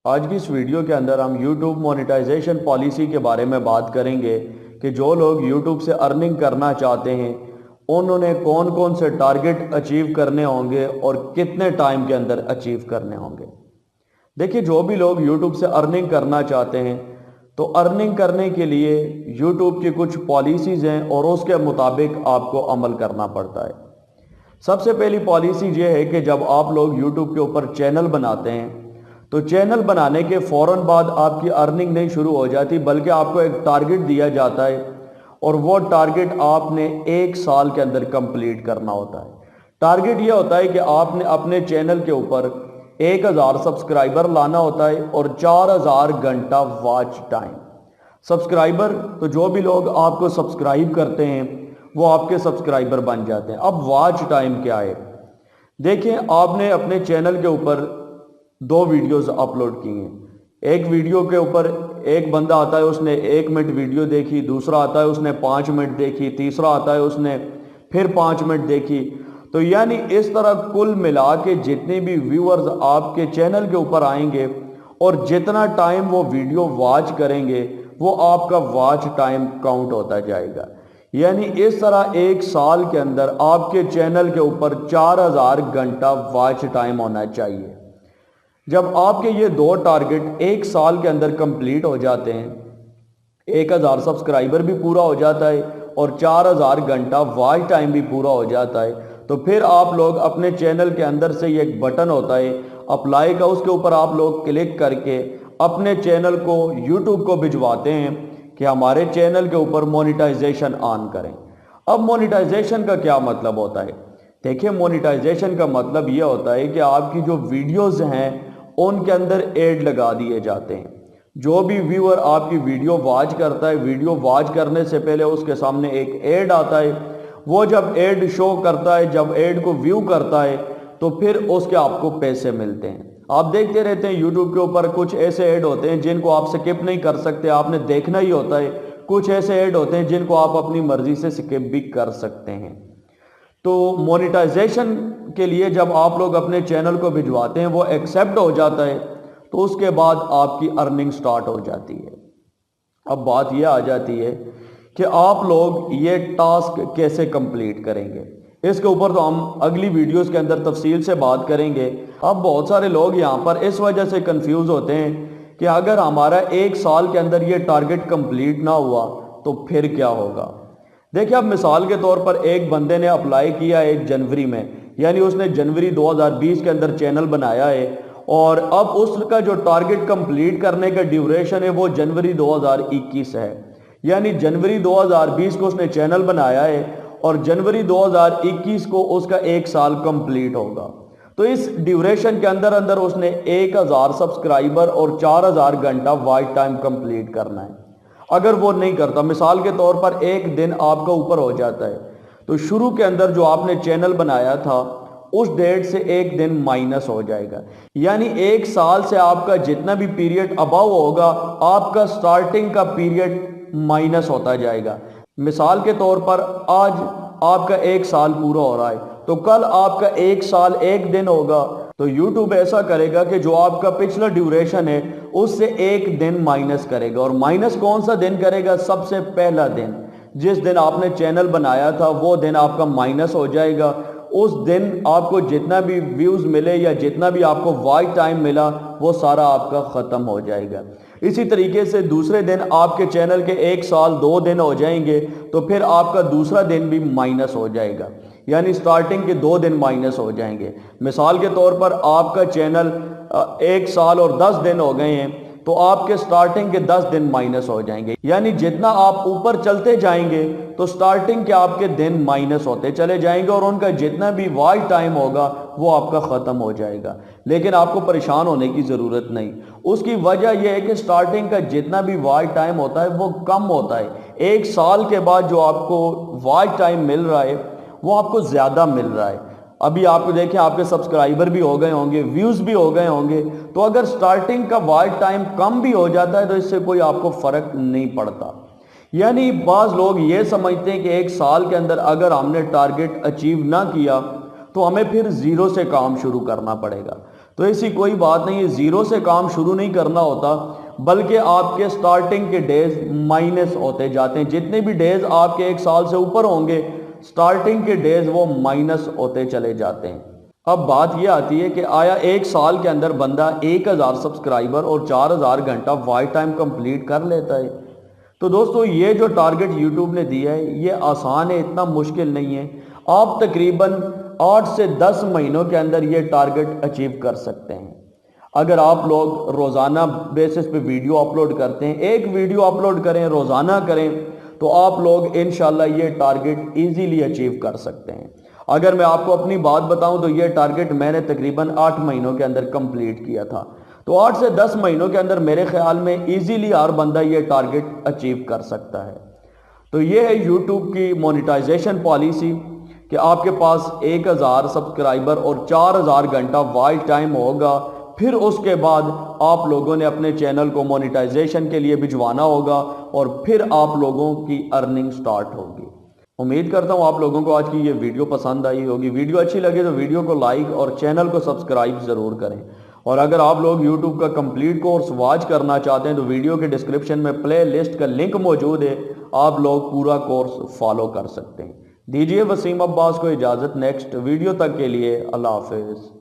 आज की इस वीडियो के अंदर हम YouTube मोनेटाइजेशन पॉलिसी के बारे में बात करेंगे कि जो लोग YouTube से अर्निंग करना चाहते हैं उन्होंने कौन कौन से टारगेट अचीव करने होंगे और कितने टाइम के अंदर अचीव करने होंगे। देखिए, जो भी लोग YouTube से अर्निंग करना चाहते हैं तो अर्निंग करने के लिए YouTube की कुछ पॉलिसीज़ हैं और उसके मुताबिक आपको अमल करना पड़ता है। सबसे पहली पॉलिसी ये है कि जब आप लोग YouTube के ऊपर चैनल बनाते हैं तो चैनल बनाने के फ़ौरन बाद आपकी अर्निंग नहीं शुरू हो जाती, बल्कि आपको एक टारगेट दिया जाता है और वो टारगेट आपने 1 साल के अंदर कंप्लीट करना होता है। टारगेट ये होता है कि आपने अपने चैनल के ऊपर 1000 सब्सक्राइबर लाना होता है और 4000 घंटा वॉच टाइम। सब्सक्राइबर तो जो भी लोग आपको सब्सक्राइब करते हैं वो आपके सब्सक्राइबर बन जाते हैं। अब वॉच टाइम क्या है? देखिए, आपने अपने चैनल के ऊपर 2 वीडियोस अपलोड की हैं। एक वीडियो के ऊपर एक बंदा आता है, उसने 1 मिनट वीडियो देखी, दूसरा आता है उसने 5 मिनट देखी, तीसरा आता है उसने फिर 5 मिनट देखी। तो यानी इस तरह कुल मिला के जितने भी व्यूअर्स आपके चैनल के ऊपर आएंगे और जितना टाइम वो वीडियो वॉच करेंगे वो आपका वॉच टाइम काउंट होता जाएगा। यानी इस तरह 1 साल के अंदर आपके चैनल के ऊपर 4000 घंटा वॉच टाइम होना चाहिए। जब आपके ये 2 टारगेट 1 साल के अंदर कंप्लीट हो जाते हैं, 1000 सब्सक्राइबर भी पूरा हो जाता है और 4000 घंटा वॉच टाइम भी पूरा हो जाता है, तो फिर आप लोग अपने चैनल के अंदर से ये एक बटन होता है अप्लाई का, उसके ऊपर आप लोग क्लिक करके अपने चैनल को यूट्यूब को भिजवाते हैं कि हमारे चैनल के ऊपर मोनेटाइजेशन ऑन करें। अब मोनेटाइजेशन का क्या मतलब होता है? देखिए, मोनेटाइजेशन का मतलब यह होता है कि आपकी जो वीडियोज़ हैं उनके अंदर ऐड लगा दिए जाते हैं। जो भी व्यूअर आपकी वीडियो वॉच करता है, वीडियो वॉच करने से पहले उसके सामने एक ऐड आता है। वो जब ऐड शो करता है, जब ऐड को व्यू करता है तो फिर उसके आपको पैसे मिलते हैं। आप देखते रहते हैं यूट्यूब के ऊपर कुछ ऐसे ऐड होते हैं जिनको आप स्किप नहीं कर सकते, आपने देखना ही होता है। कुछ ऐसे ऐड होते हैं जिनको आप अपनी मर्जी से स्किप भी कर सकते हैं। तो मोनेटाइजेशन के लिए जब आप लोग अपने चैनल को भिजवाते हैं, वो एक्सेप्ट हो जाता है, तो उसके बाद आपकी अर्निंग स्टार्ट हो जाती है। अब बात यह आ जाती है कि आप लोग ये टास्क कैसे कंप्लीट करेंगे। इसके ऊपर तो हम अगली वीडियोस के अंदर तफसील से बात करेंगे। अब बहुत सारे लोग यहाँ पर इस वजह से कंफ्यूज होते हैं कि अगर हमारा 1 साल के अंदर ये टारगेट कंप्लीट ना हुआ तो फिर क्या होगा। देखिए, अब मिसाल के तौर पर एक बंदे ने अप्लाई किया 1 जनवरी में, यानी उसने जनवरी 2020 के अंदर चैनल बनाया है और अब उसका जो टारगेट कंप्लीट करने का ड्यूरेशन है वो जनवरी 2021 है। यानी जनवरी 2020 को उसने चैनल बनाया है और जनवरी 2021 को उसका 1 साल कंप्लीट होगा। तो इस ड्यूरेशन के अंदर अंदर उसने 1000 सब्सक्राइबर और 4000 घंटा वॉच टाइम कंप्लीट करना है। अगर वो नहीं करता, मिसाल के तौर पर एक दिन आपका ऊपर हो जाता है, तो शुरू के अंदर जो आपने चैनल बनाया था उस डेट से एक दिन माइनस हो जाएगा। यानी 1 साल से आपका जितना भी पीरियड अबाव होगा, आपका स्टार्टिंग का पीरियड माइनस होता जाएगा। मिसाल के तौर पर आज आपका 1 साल पूरा हो रहा है, तो कल आपका 1 साल 1 दिन होगा। तो YouTube ऐसा करेगा कि जो आपका पिछला ड्यूरेशन है उससे 1 दिन माइनस करेगा। और माइनस कौन सा दिन करेगा? सबसे पहला दिन, जिस दिन आपने चैनल बनाया था वो दिन आपका माइनस हो जाएगा। उस दिन आपको जितना भी व्यूज़ मिले या जितना भी आपको वॉच टाइम मिला वो सारा आपका ख़त्म हो जाएगा। इसी तरीके से दूसरे दिन आपके चैनल के 1 साल 2 दिन हो जाएंगे, तो फिर आपका दूसरा दिन भी माइनस हो जाएगा। यानी स्टार्टिंग के 2 दिन माइनस हो जाएंगे। मिसाल के तौर पर आपका चैनल 1 साल और 10 दिन हो गए हैं, तो आपके स्टार्टिंग के 10 दिन माइनस हो जाएंगे। यानी जितना आप ऊपर चलते जाएंगे तो स्टार्टिंग के आपके दिन माइनस होते चले जाएंगे और उनका जितना भी वॉच टाइम होगा वो आपका ख़त्म हो जाएगा। लेकिन आपको परेशान होने की ज़रूरत नहीं। उसकी वजह यह है कि स्टार्टिंग का जितना भी वॉच टाइम होता है वो कम होता है। 1 साल के बाद जो आपको वॉच टाइम मिल रहा है वो आपको ज़्यादा मिल रहा है। अभी आपको देखें, आपके सब्सक्राइबर भी हो गए होंगे, व्यूज़ भी हो गए होंगे, तो अगर स्टार्टिंग का वॉच टाइम कम भी हो जाता है तो इससे कोई आपको फ़र्क नहीं पड़ता। यानी बाज़ लोग ये समझते हैं कि 1 साल के अंदर अगर हमने टारगेट अचीव ना किया तो हमें फिर ज़ीरो से काम शुरू करना पड़ेगा। तो ऐसी कोई बात नहीं है, ज़ीरो से काम शुरू नहीं करना होता, बल्कि आपके स्टार्टिंग के डेज माइनस होते जाते हैं। जितने भी डेज आपके एक साल से ऊपर होंगे, स्टार्टिंग के डेज वो माइनस होते चले जाते हैं। अब बात यह आती है कि आया एक साल के अंदर बंदा 1000 सब्सक्राइबर और 4000 घंटा वॉच टाइम कंप्लीट कर लेता है? तो दोस्तों, ये जो टारगेट यूट्यूब ने दिया है ये आसान है, इतना मुश्किल नहीं है। आप तकरीबन 8 से 10 महीनों के अंदर ये टारगेट अचीव कर सकते हैं। अगर आप लोग रोज़ाना बेसिस पे वीडियो अपलोड करते हैं, एक वीडियो अपलोड करें, रोज़ाना करें, तो आप लोग इंशाल्लाह ये टारगेट इजीली अचीव कर सकते हैं। अगर मैं आपको अपनी बात बताऊं तो ये टारगेट मैंने तकरीबन 8 महीनों के अंदर कंप्लीट किया था। तो 8 से 10 महीनों के अंदर मेरे ख्याल में इजीली हर बंदा ये टारगेट अचीव कर सकता है। तो ये है यूट्यूब की मोनेटाइजेशन पॉलिसी कि आपके पास 1000 सब्सक्राइबर और 4000 घंटा वॉच टाइम होगा। फिर उसके बाद आप लोगों ने अपने चैनल को मोनेटाइजेशन के लिए भिजवाना होगा और फिर आप लोगों की अर्निंग स्टार्ट होगी। उम्मीद करता हूँ आप लोगों को आज की ये वीडियो पसंद आई होगी। वीडियो अच्छी लगे तो वीडियो को लाइक और चैनल को सब्सक्राइब ज़रूर करें। और अगर आप लोग यूट्यूब का कंप्लीट कोर्स वॉच करना चाहते हैं तो वीडियो के डिस्क्रिप्शन में प्ले लिस्ट का लिंक मौजूद है, आप लोग पूरा कोर्स फॉलो कर सकते हैं। दीजिए वसीम अब्बास को इजाज़त। नेक्स्ट वीडियो तक के लिए अल्लाह हाफिज़।